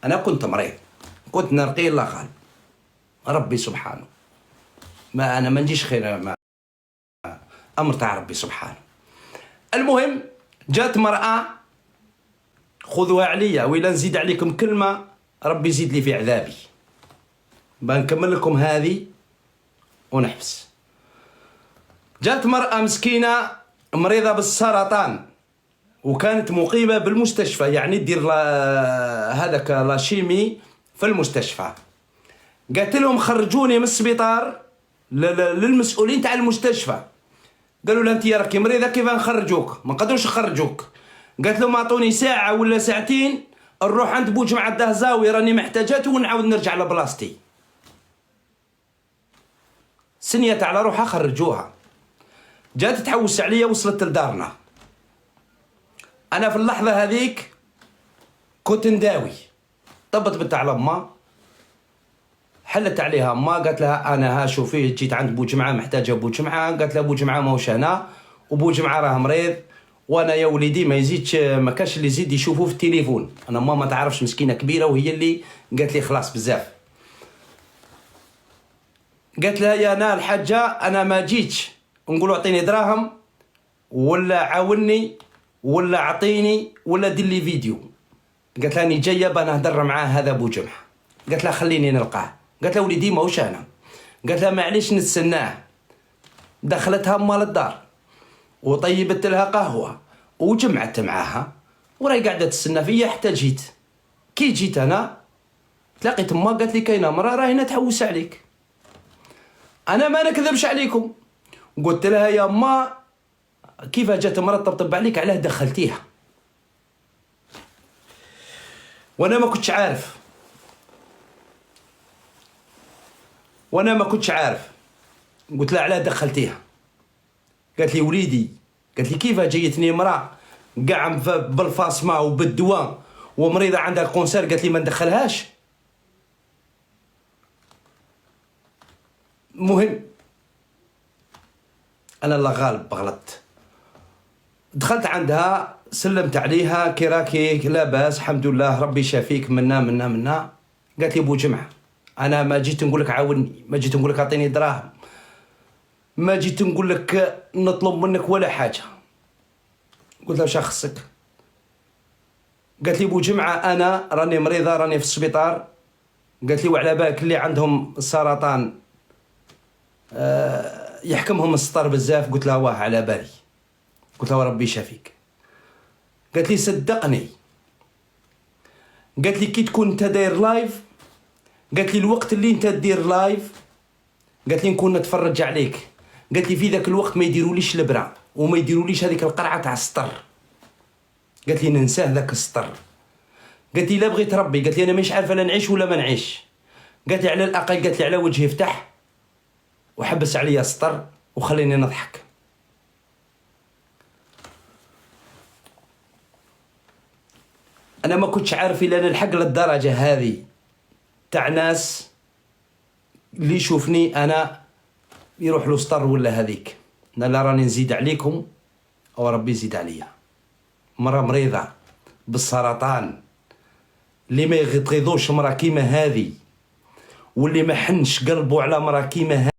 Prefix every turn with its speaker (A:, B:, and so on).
A: أنا كنت مريض، كنت نرقي الله غالب، ربي سبحانه. ما أنا ما نجيش خير، ما أمر تاع ربي سبحانه. المهم جات مرأة، خذوها عليا وإلا نزيد عليكم كلمة ربي يزيد لي في عذابي. بنكمل لكم هذه ونحبس. جات مرأة مسكينة مريضة بالسرطان وكانت مقيمة بالمستشفى، يعني دير هذاك لاشيمي في المستشفى. قالت لهم خرجوني من السبيطار للمسؤولين تاع المستشفى. قالوا لها انت راكي مريضة كيف نخرجوك؟ ما نقدروش نخرجوك. قالت لهم اعطوني ساعة ولا ساعتين نروح عند بوجمع الدهزاوي راني محتاجاته ونعاود نرجع لبلاصتي. سنيت على روحها خرجوها. جات تحوس عليا وصلت لدارنا. انا في اللحظة هذيك كنت نداوي. طبت بنت على امها، حلت عليها امها قالت لها انا ها شوفي جيت عند بوجمعة محتاجة بوجمعة. قالت لها بوجمعة ماهوش هنا وبوجمعة راه مريض وانا يا وليدي ما يزيدش، ما كاش اللي يزيد يشوفوه في التليفون. انا ما تعرفش مسكينة كبيرة وهي اللي قالت لي خلاص بزاف. قالت لها يا انا الحاجة انا ما جيتش نقول اعطيني دراهم ولا عاوني ولا اعطيني ولا دير لي فيديو. قالت لها اني جايه بنهضر معاه هذا بوجمعة. قالت لها خليني نلقاه. قالت لها وليدي ماهوش انا. قالت لها معليش نتسناه. دخلتها مال الدار وطيبت لها قهوه وجمعت معاها وراهي قاعده تستنى فيا حتى جيت. كي جيت انا تلاقيت ما قالت لي كاينه مرا راهي هنا تحوس عليك. انا ما نكذبش عليكم، قلت لها يا ما كيف جات مرا تطبطب عليك علاه دخلتيها. وانا ما كنتش عارف، قلت لها علاه دخلتيها. قالت لي وليدي، قالت لي كيف جايتني مرا قاع بالفاصمه وبالدواء ومريضه عندها كونسير، قالت لي ما ندخلهاش. المهم انا الله غالب بغلطت. دخلت عندها سلمت عليها كي راكي لاباس الحمد لله ربي شافيك منا. قالت لي بوجمعة انا ما جيت نقول لك عاوني، ما جيت نقول لك اعطيني دراهم، ما جيت نقول لك نطلب منك ولا حاجه. قلت لها واش خصك؟ قالت لي بوجمعة انا راني مريضه راني في السبيطار. قالت لي وعلى بالك اللي عندهم السرطان يحكمهم السطر بزاف؟ قلت لها واه على بالي. قلت لها ربي يشافيك. قالت لي صدقني، قالت لي كي تكون انت داير لايف، قالت لي الوقت اللي انت دير لايف قالت لي نكون نتفرج عليك. قالت لي في ذاك الوقت ما يديروليش البرا وما يديروليش هذيك القرعه تاع السطر. قالت لي ننساه ذاك السطر. قالت لي لا بغيت ربي، قالت لي انا مش عارفه لا نعيش ولا ما نعيش. قالت لي على الاقل، قالت لي على وجهي افتح وحبس عليا السطر وخليني نضحك. انا ما كنتش عارف الا نلحق للدرجه هذه تاع ناس اللي يشوفني انا يروح له سطر ولا هذيك. انا لا راني نزيد عليكم او ربي يزيد عليا. مرة مريضة بالسرطان اللي ما يغيظوش مرة كيما هذه واللي ما حنش قلبه على مرة كيما